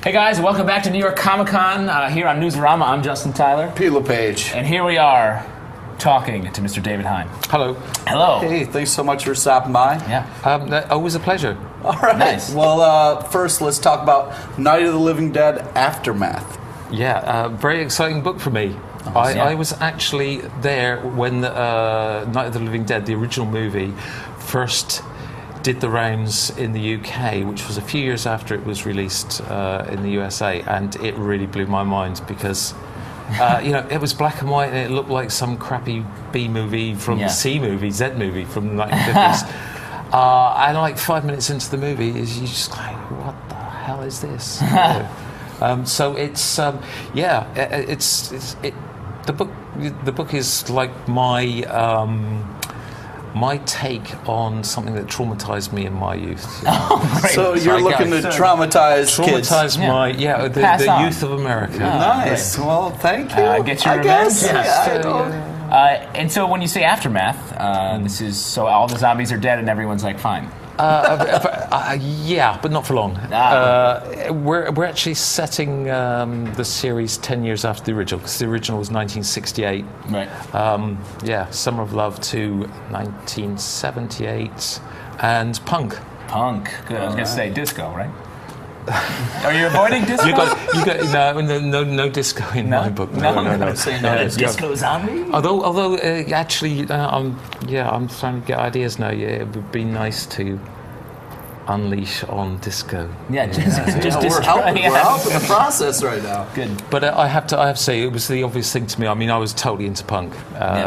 Hey guys, welcome back to New York Comic Con here on Newsarama. I'm Justin Tyler. P. LePage. And here we are talking to Mr. David HINE. Hello. Hello. Hey, thanks so much for stopping by. Yeah. Always a pleasure. All right. Nice. Well, first let's talk about Night of the Living Dead Aftermath. Yeah, very exciting book for me. I was actually there when Night of the Living Dead, the original movie, first did the rounds in the UK, which was a few years after it was released in the USA, and it really blew my mind because it was black and white and it looked like some crappy B movie from Z movie from the 1950s. And like 5 minutes into the movie, you're just like, what the hell is this? So it's the book is like my take on something that traumatized me in my youth. Oh, great. So you're looking to traumatize kids. The youth of America. Oh, nice. Great. Well, thank you. Get your revenge. And so when you say Aftermath, this is so all the zombies are dead and everyone's like fine. But not for long. We're actually setting the series 10 years after the original, because the original was 1968. Right. Summer of Love to 1978, and Punk. Punk. Good. I was going to say disco, right? Are you avoiding disco? You got no disco in my book. No. Disco zombie. Although actually, I'm starting to get ideas now. Yeah, it would be nice to unleash on disco. We're helping the process right now. Good. But I have to say, it was the obvious thing to me. I mean, I was totally into punk.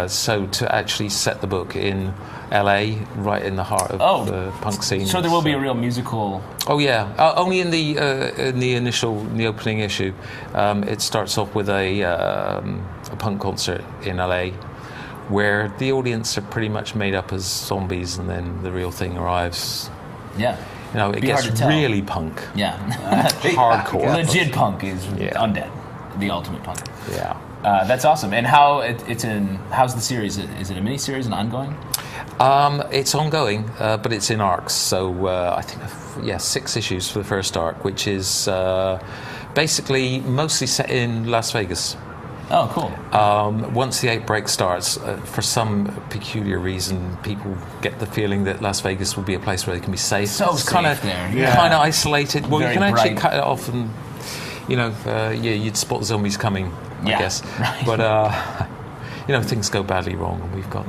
So to actually set the book in LA, right in the heart of the punk scene. So there will be a real musical. Oh yeah, only in the opening issue. It starts off with a punk concert in LA, where the audience are pretty much made up as zombies, and then the real thing arrives. Yeah. It gets really punk. Yeah. Hardcore. Legit punk is undead. The ultimate punk. Yeah. That's awesome. And how's the series? Is it a mini-series, an ongoing? It's ongoing, but it's in arcs. So I think, 6 issues for the first arc, which is basically mostly set in Las Vegas. Oh, cool. Once the outbreak starts, for some peculiar reason, people get the feeling that Las Vegas will be a place where they can be safe. So it's kind of isolated. Well, Very you can actually bright. cut it off and, you'd spot zombies coming, I guess. Right. But, things go badly wrong, and we've got...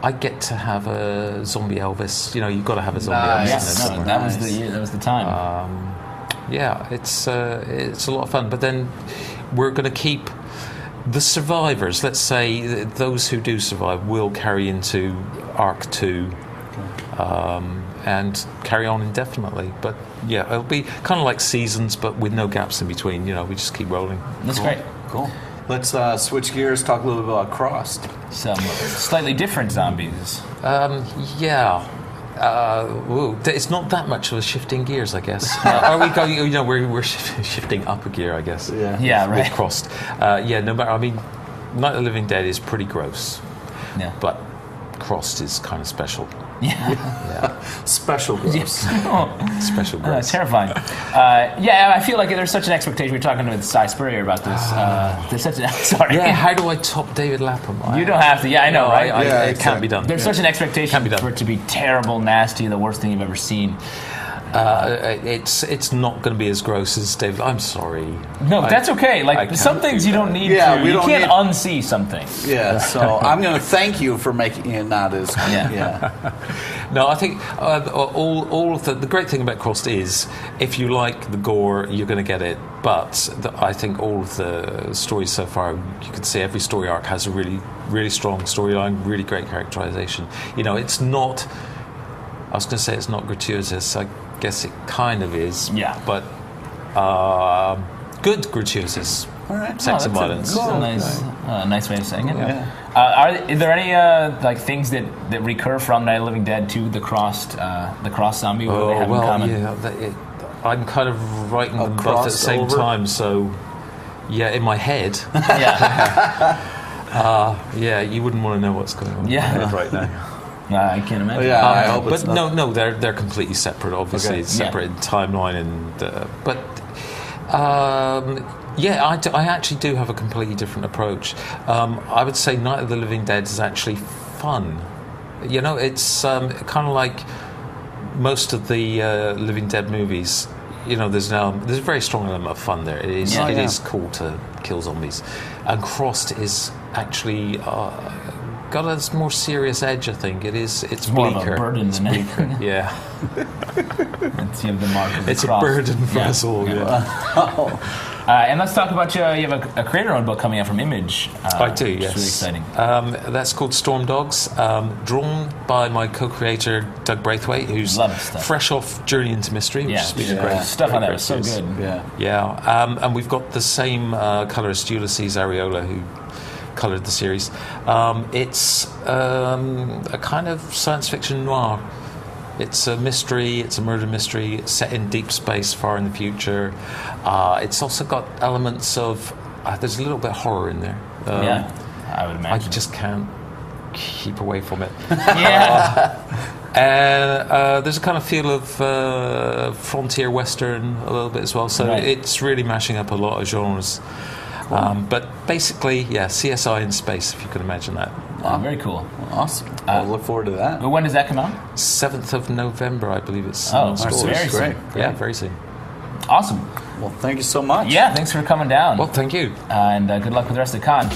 I get to have a zombie Elvis. You've got to have a zombie Elvis. That was the time. It's a lot of fun. But then we're going to keep the survivors. Let's say those who do survive will carry into Arc 2 and carry on indefinitely. But it'll be kind of like seasons, but with no gaps in between. We just keep rolling. That's great. Cool. Let's switch gears, talk a little bit about Crossed. Some slightly different zombies. It's not that much of a shifting gears, I guess. Are we going? We're shifting up a gear, I guess. Yeah, right. With Crossed. No matter. I mean, Night of the Living Dead is pretty gross. Yeah. But Crossed is kind of special. Special gross. Special gross. Terrifying. I feel like there's such an expectation. We were talking with Cy Spurrier about this. There's such an sorry. Yeah, how do I top David Lapham? You don't have to. Yeah, I know, right? It can't be done. There's such an expectation for it to be terrible, nasty, the worst thing you've ever seen. It's not going to be as gross as David. I'm sorry. No, that's okay. Like some things you don't need to. You can't unsee some things. Yeah. So I'm going to thank you for making it not as. No, I think all of the great thing about Crossed is if you like the gore, you're going to get it. But I think all of the stories so far, you can see every story arc has a really, really strong storyline, really great characterization. It's not. I was going to say it's not gratuitous. I guess it kind of is. Yeah. But good gratuitous. All right. Sex and violence. That's a nice way of saying it. Yeah. Are there any things that recur from Night of the Living Dead to the Crossed zombie? What do they have in common? I'm kind of writing them both at the same time. So, in my head. You You wouldn't want to know what's going on in my head right now. I can't imagine. Yeah, I hope it's but not. no, they're completely separate. Obviously, Okay. it's separate in timeline, I actually do have a completely different approach. I would say Night of the Living Dead is actually fun. You know, it's kind of like most of the Living Dead movies. You know, there's a very strong element of fun there. It is cool to kill zombies, and Crossed is actually got a more serious edge. I think it's more bleaker. of a burden than anything. Yeah, It's the mark of the it's a cross. burden for us all. Yeah. And let's talk about you have a creator-owned book coming out from Image. I do, which yes. is really exciting. That's called Storm Dogs, drawn by my co-creator Doug Braithwaite, who's Love his stuff. fresh off Journey into Mystery, which has been a great stuff on great there is so series. good. Yeah. Yeah, and we've got the same colorist, Ulysses Areola, who colored the series. It's a kind of science fiction noir. It's a mystery, it's a murder mystery, it's set in deep space, far in the future. It's also got elements of, there's a little bit of horror in there. Yeah, I would I imagine. just can't keep away from it. Yeah. And there's a kind of feel of frontier western a little bit as well. So Right. it's really mashing up a lot of genres. But basically, CSI in space, if you can imagine that. Very cool. Awesome. I'll look forward to that. But when does that come out? 7th of November, I believe it's. Oh, stores. very soon. Great. Yeah, very soon. Awesome. Well, thank you so much. Yeah, thanks for coming down. Well, thank you. And good luck with the rest of the con.